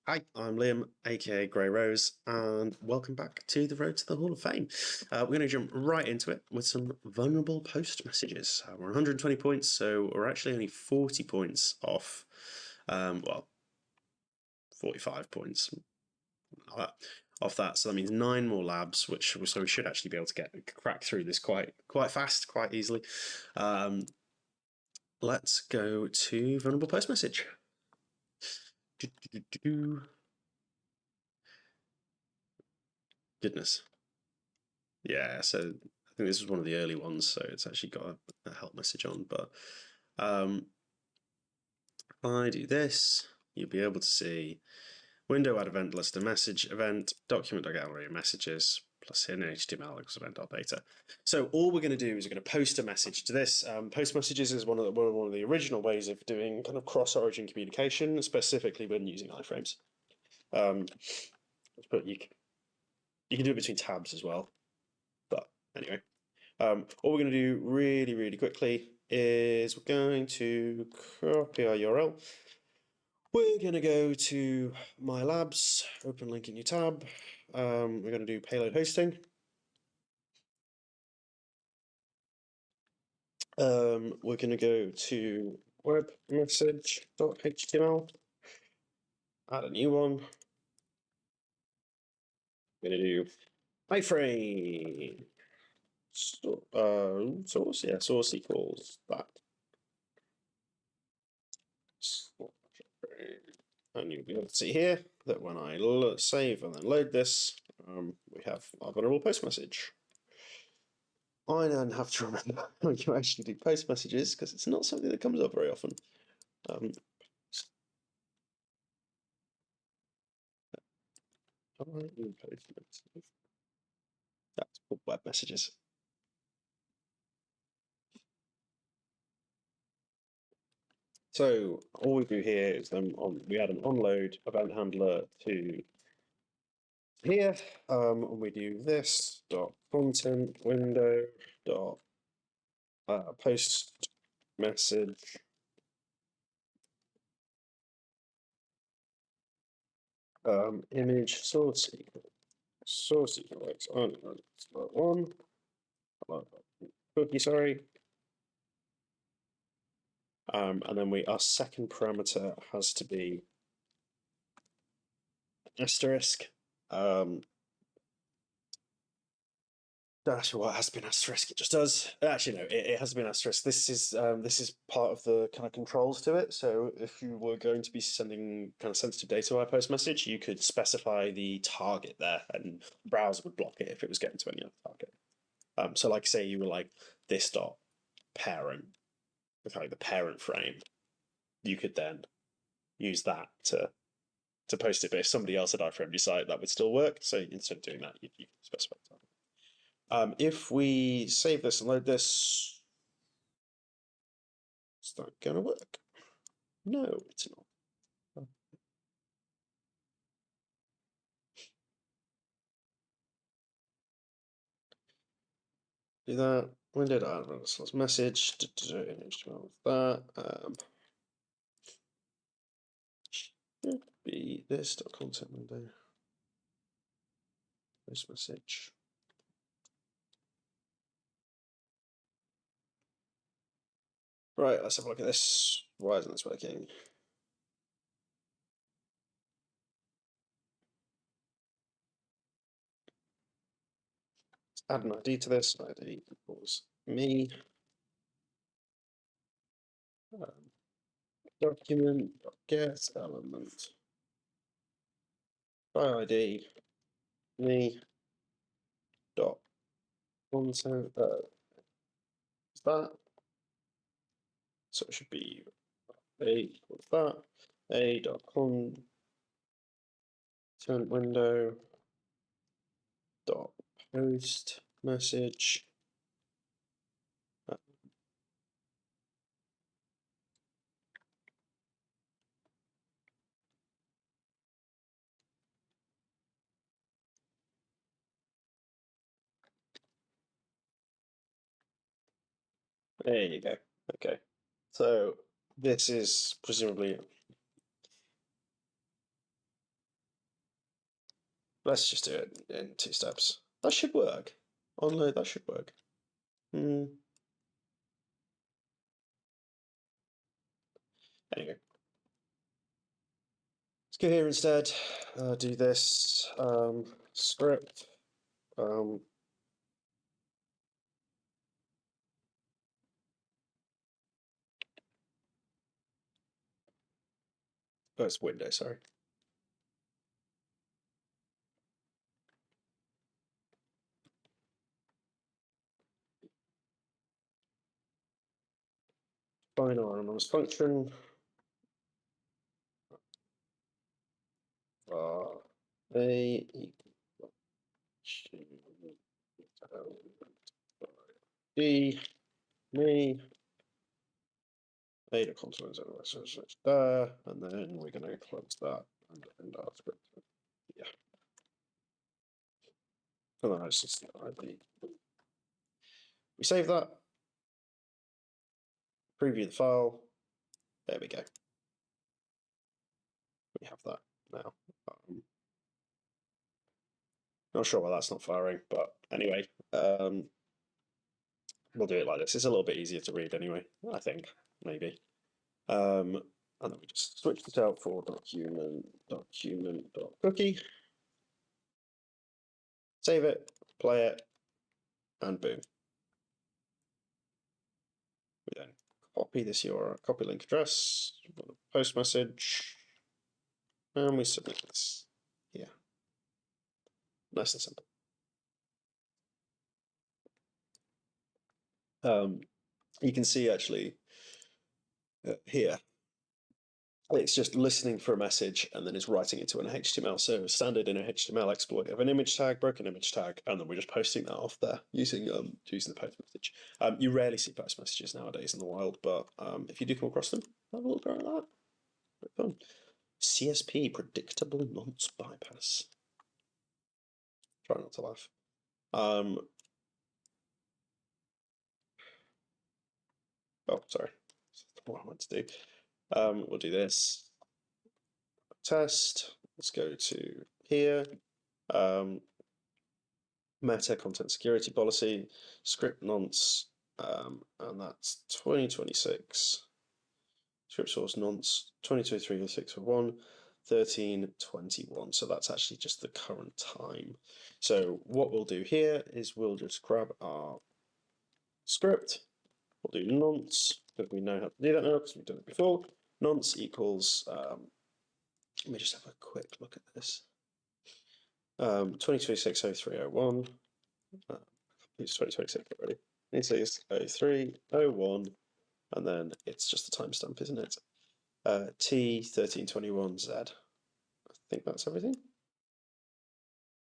Hi, I'm Liam, aka Grey Rose, and welcome back to the Road to the Hall of Fame. We're going to jump right into it with some vulnerable post messages. We're 120 points, so we're actually only 40 points off, well, 45 points off that. So that means 9 more labs, so we should actually be able to crack through this quite fast, quite easily. Let's go to vulnerable post message. Goodness. Yeah, so I think this was one of the early ones, so it's actually got a help message on. But if I do this, you'll be able to see window add event list a message event, document.gallery of messages, plus hidden HTML equals event.data. So all we're going to do is we're going to post a message to this. Post messages is one of the original ways of doing kind of cross-origin communication, specifically when using iframes. But you can do it between tabs as well. But anyway. All we're going to do really quickly is we're going to copy our URL. We're going to go to My Labs, open link in new tab. We're going to do payload hosting. We're going to go to webmessage.html, add a new one. We're going to do iframe. Source equals that. And you'll be able to see here that when I save and then load this, we have our vulnerable post message. I then have to remember how you actually do post messages because it's not something that comes up very often. That's called web messages. So all we do here is then we add an onload event handler to here, and we do this dot content window dot post message image source equals one cookie, sorry. And then our second parameter has to be asterisk. Actually, what has to be an asterisk? It just does. Actually, no, it has to be an asterisk. This is part of the kind of controls to it. So if you were going to be sending kind of sensitive data by post message, you could specify the target there, and the browser would block it if it was getting to any other target. So like say you were like this dot parent, like the parent frame, you could then use that to post it. But if somebody else had iframed your site, that would still work. So instead of doing that, you specify target. If we save this and load this, is that going to work? No, it's not. Do that. Window to add source message. Image with that. Should be this dot content window. This message. Right, let's have a look at this. Why isn't this working? Let's add an ID to this. ID equals me. Document get element by ID me dot content that. So it should be a equals that. A dot content window dot post message. There you go. Okay. So this is presumably Let's just do it in 2 steps. That should work. Oh no, that should work. Anyway. Let's go here instead. Do this script. Oh, it's window, sorry. Define our anonymous function. A equals D me A to consequence there, and then we're going to close that and end our script. Yeah. And then I just ID. We save that. Preview the file. There we go. We have that now. Not sure why that's not firing, but anyway, we'll do it like this. It's a little bit easier to read anyway, I think, maybe. And then we just switch this out for document.cookie. Save it, play it, and boom. We then copy this URL, copy link address, post message, and we submit this here. Nice and simple. You can see actually here, it's just listening for a message and then it's writing it to an HTML. So standard in a HTML exploit, you have an image tag, broken image tag, and then we're just posting that off there using the post message. You rarely see post messages nowadays in the wild, but if you do come across them, have a look around that. Quite fun. CSP, predictable nonce bypass. Try not to laugh. Oh, sorry. That's what I meant to do. We'll do this. Test. Let's go to here. Meta content security policy, script nonce, and that's 2026. Script source nonce 2023-0601, 1321. So that's actually just the current time. So what we'll do here is we'll just grab our script. We'll do nonce, because we know how to do that now because we've done it before. Nonce equals, let me just have a quick look at this. 2026-0301. It's 2026 already. It says 0301, and then it's just the timestamp, isn't it? T1321Z. I think that's everything.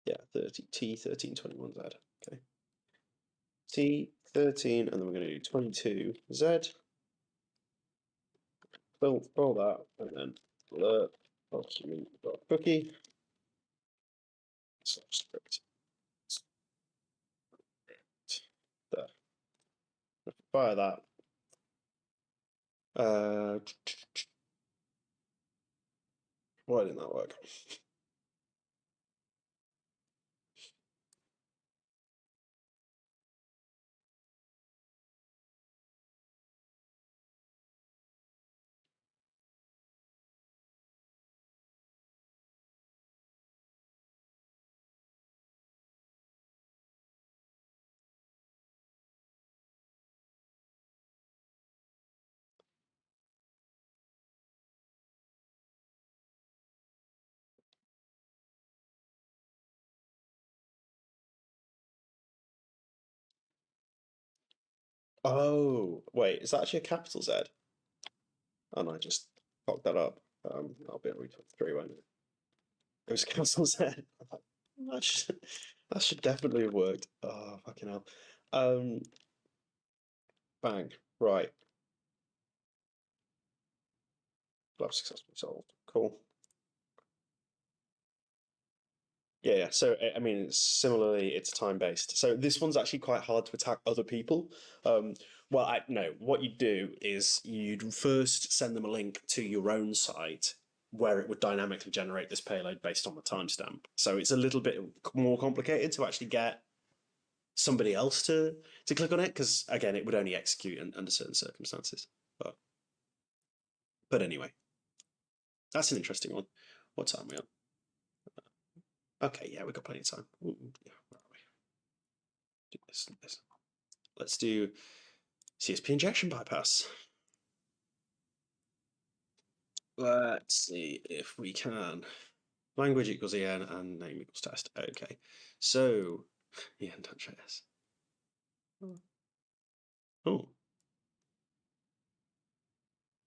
Yeah, T1321Z. Okay. T13, and then we're going to do 22Z. Fill that, and then alert document.cookie. Script. There. Fire that. Why didn't that work? Oh, wait, is that actually a capital Z? And I just fucked that up. I'll be able to read through, won't it? It was capital Z. That should definitely have worked. Oh, fucking hell. Bang. Right. Lab successfully solved. Cool. Yeah. So I mean, similarly, it's time-based. So this one's actually quite hard to attack other people. No. What you do is you'd first send them a link to your own site, where it would dynamically generate this payload based on the timestamp. So it's a little bit more complicated to actually get somebody else to click on it, because again, it would only execute under certain circumstances. But anyway, that's an interesting one. What time are we on? Okay, yeah, we've got plenty of time. Ooh, yeah, where are we? Do this. Let's do CSP injection bypass. Let's see if we can. Language equals en and name equals test. Okay, so en.js. Oh,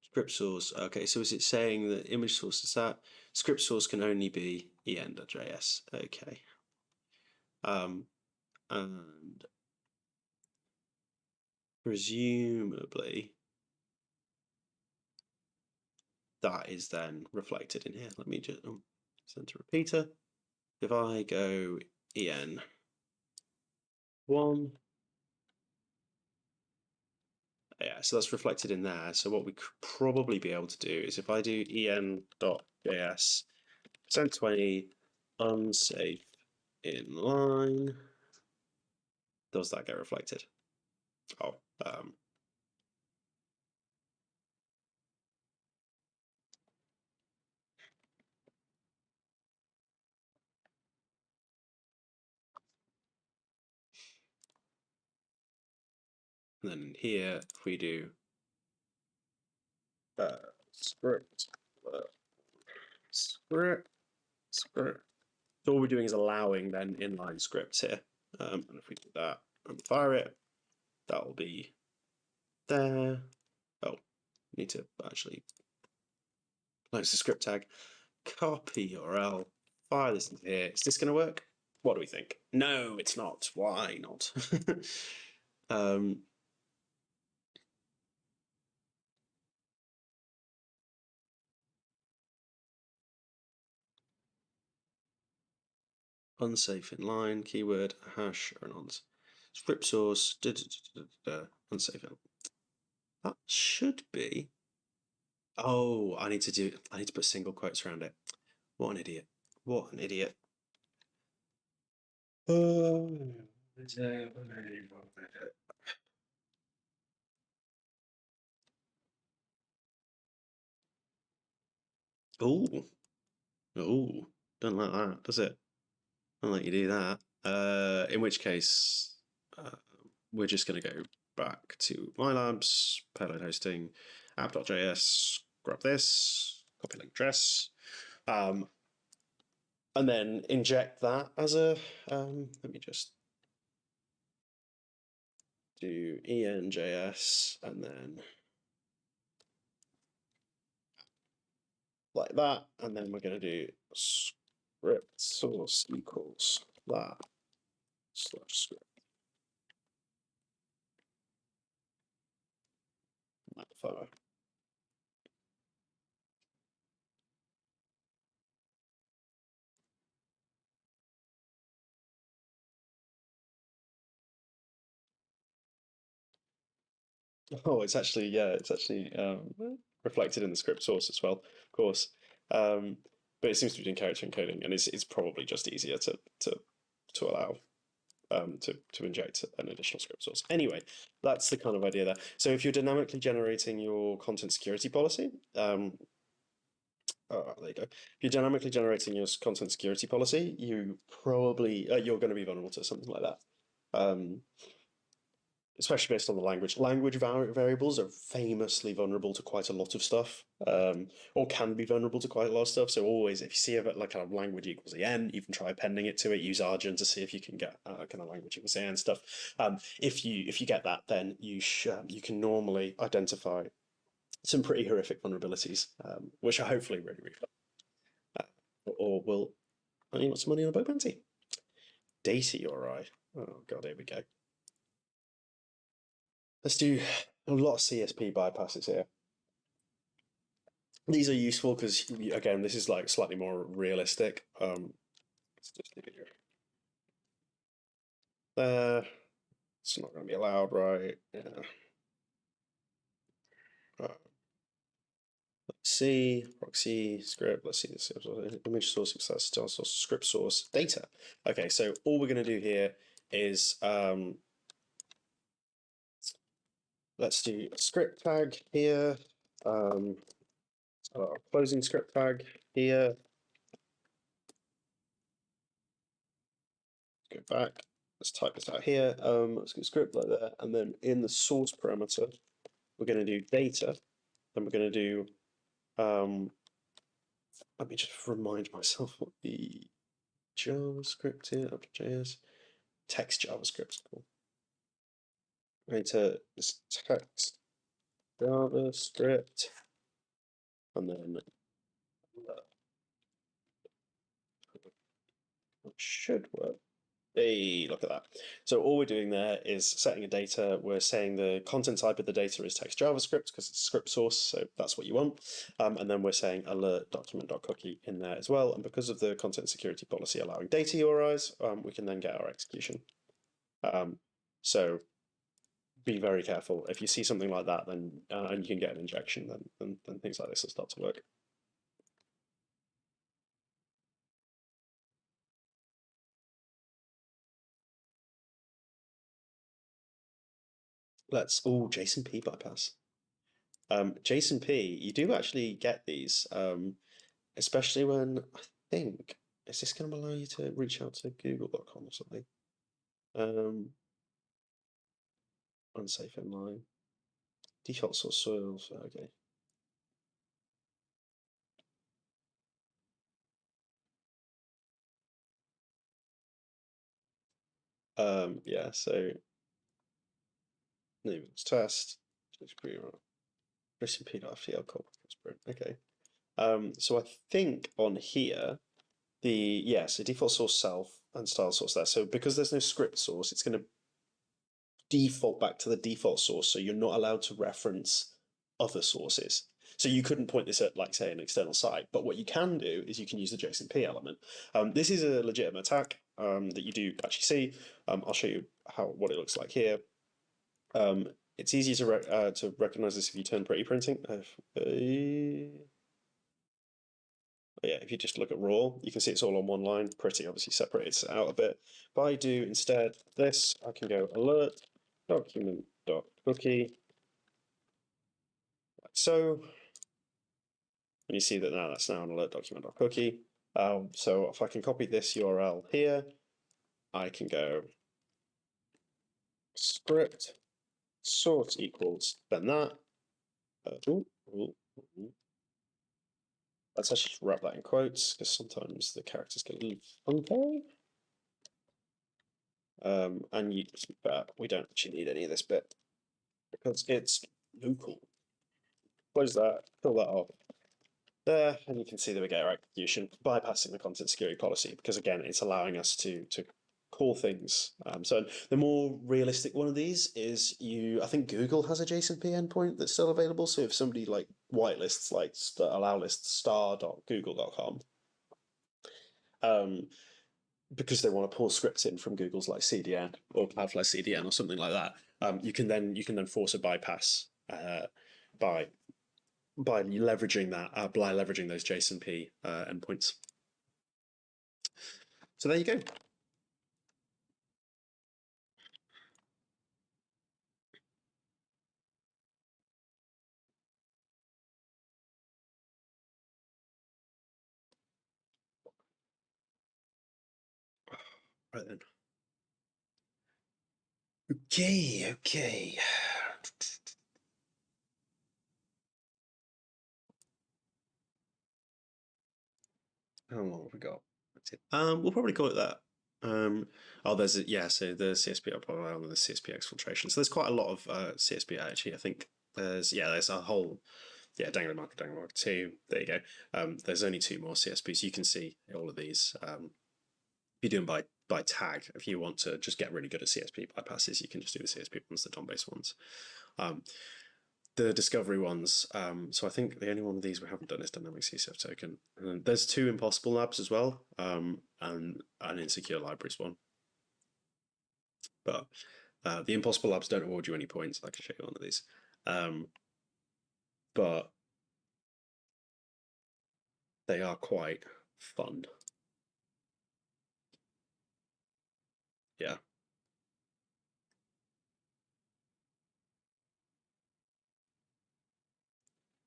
script source. Okay, so is it saying that image source is that? Script source can only be en.js. Okay. And presumably that is then reflected in here. Let me just send to repeater. If I go en1, yeah, so that's reflected in there. So what we could probably be able to do is if I do en.js %20 unsafe inline, does that get reflected? Oh, and then here if we do script. So all we're doing is allowing then inline scripts here. And if we do that and fire it, that will be there. Oh, need to actually close the script tag. Copy URL, fire this into here. Is this going to work? What do we think? No, it's not. Why not? Unsafe inline, keyword, hash, or nonce. Script source, unsafe. That should be. Oh, I need to put single quotes around it. What an idiot. What an idiot. Oh, oh, don't like that, does it? Don't let you do that. In which case, we're just going to go back to my labs, payload hosting, app.js, grab this, copy link address, and then inject that as a, let me just do en.js and then like that, and then we're going to do script source equals that slash script. Fire. Oh, it's actually, yeah, it's actually reflected in the script source as well, of course. But it seems to be doing character encoding, and it's probably just easier to allow to inject an additional script source. Anyway, that's the kind of idea there. So if you're dynamically generating your content security policy, there you go. If you're dynamically generating your content security policy, you probably you're going to be vulnerable to something like that. Especially based on the language. Language variables are famously vulnerable to quite a lot of stuff, or can be vulnerable to quite a lot of stuff. So always, if you see a like kind of language equals en, you can try appending it to it. Use Argent to see if you can get kind of language equals en stuff. If you get that, then you can normally identify some pretty horrific vulnerabilities, which are hopefully really fun, or will earn you lots of money on a bug bounty. Data URI. Oh god, here we go. Let's do a lot of CSP bypasses here. These are useful because, again, this is like slightly more realistic. Let's just leave it here. There. It's not going to be allowed, right? Yeah. Let's proxy script. Let's see this image source, style source, script source, data. Okay, so all we're going to do here is let's do a script tag here, closing script tag here. Go back. Let's type this out here. Let's go script like that, and then in the source parameter, we're going to do data. Then we're going to do. Let me just remind myself what the JavaScript here. JS text JavaScript. Cool. I'm going to this text JavaScript, and then it should work. Hey, look at that. So all we're doing there is setting a data. We're saying the content type of the data is text JavaScript because it's a script source, so that's what you want. And then we're saying alert document.cookie in there as well. And because of the content security policy allowing data URIs, we can then get our execution. So be very careful. If you see something like that, then and you can get an injection, then things like this will start to work. JSON-P bypass. JSON-P, you do actually get these, especially when I think, is this going to allow you to reach out to google.com or something? Unsafe inline. Default source soils, okay. Yeah, so name is test. JSON-P.ftl call. Okay. So I think on here, so default source self and style source there. So because there's no script source, it's going to default back to the default source. So you're not allowed to reference other sources. So you couldn't point this at, like, say, an external site. But what you can do is you can use the JSON-P element. This is a legitimate attack that you do actually see. I'll show you what it looks like here. It's easy to recognize this if you turn pretty printing. Yeah, if you just look at raw, you can see it's all on one line. Pretty obviously separates it out a bit. If I do instead this, I can go alert document.cookie, like so. And you see that now that's now an alert document.cookie. So if I can copy this URL here, I can go script source equals then that. Let's actually wrap that in quotes because sometimes the characters get a little funky. And we don't actually need any of this bit because it's local. Close that, fill that off there, and you can see that we get our execution bypassing the content security policy because, again, it's allowing us to call things. So the more realistic one of these is I think Google has a JSON-P endpoint that's still available. So if somebody like whitelists like allow list star.google.com, because they want to pull scripts in from Google's like CDN or Cloudflare CDN or something like that, you can then force a bypass by leveraging that by leveraging those JSON-P endpoints. So there you go. Right then. Okay. How long have we got? That's it. We'll probably call it that. So the CSP and the CSP exfiltration. So there's quite a lot of CSP actually. I think there's a whole Dangler market 2. There you go. There's only 2 more CSPs. You can see all of these. If you do them by tag, if you want to just get really good at CSP bypasses, you can just do the CSP ones, the DOM-based ones. The discovery ones, so I think the only one of these we haven't done is dynamic CSF token. And there's 2 impossible labs as well, and an insecure libraries one. But the impossible labs don't award you any points. I can show you one of these. But they are quite fun. Yeah.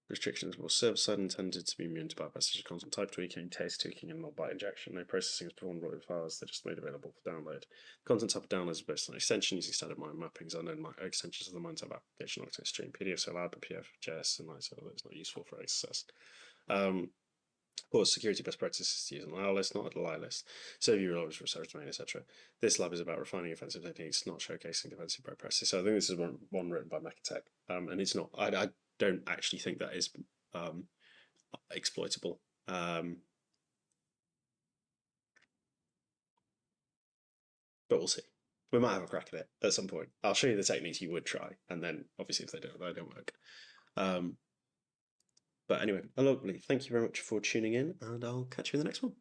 Restrictions were server-side intended to be immune to bypassage of content type tweaking, taste tweaking, and not byte injection. No processing is performed with files, they're just made available for download. Content type of download is based on extension using standard MIME mappings, unknown extensions of the MIME type application not stream. PDFs are allowed, but PDF.js and so it's not useful for XSS. Of course, security best practices to use an allow list, not a deny list. So you will always research domain, etc. This lab is about refining offensive techniques, not showcasing defensive practices. So I think this is one written by Mechatech, and it's not. I don't actually think that is exploitable. But we'll see. We might have a crack at it at some point. I'll show you the techniques you would try, and then obviously if they don't work. But anyway, lovely. Thank you very much for tuning in, and I'll catch you in the next one.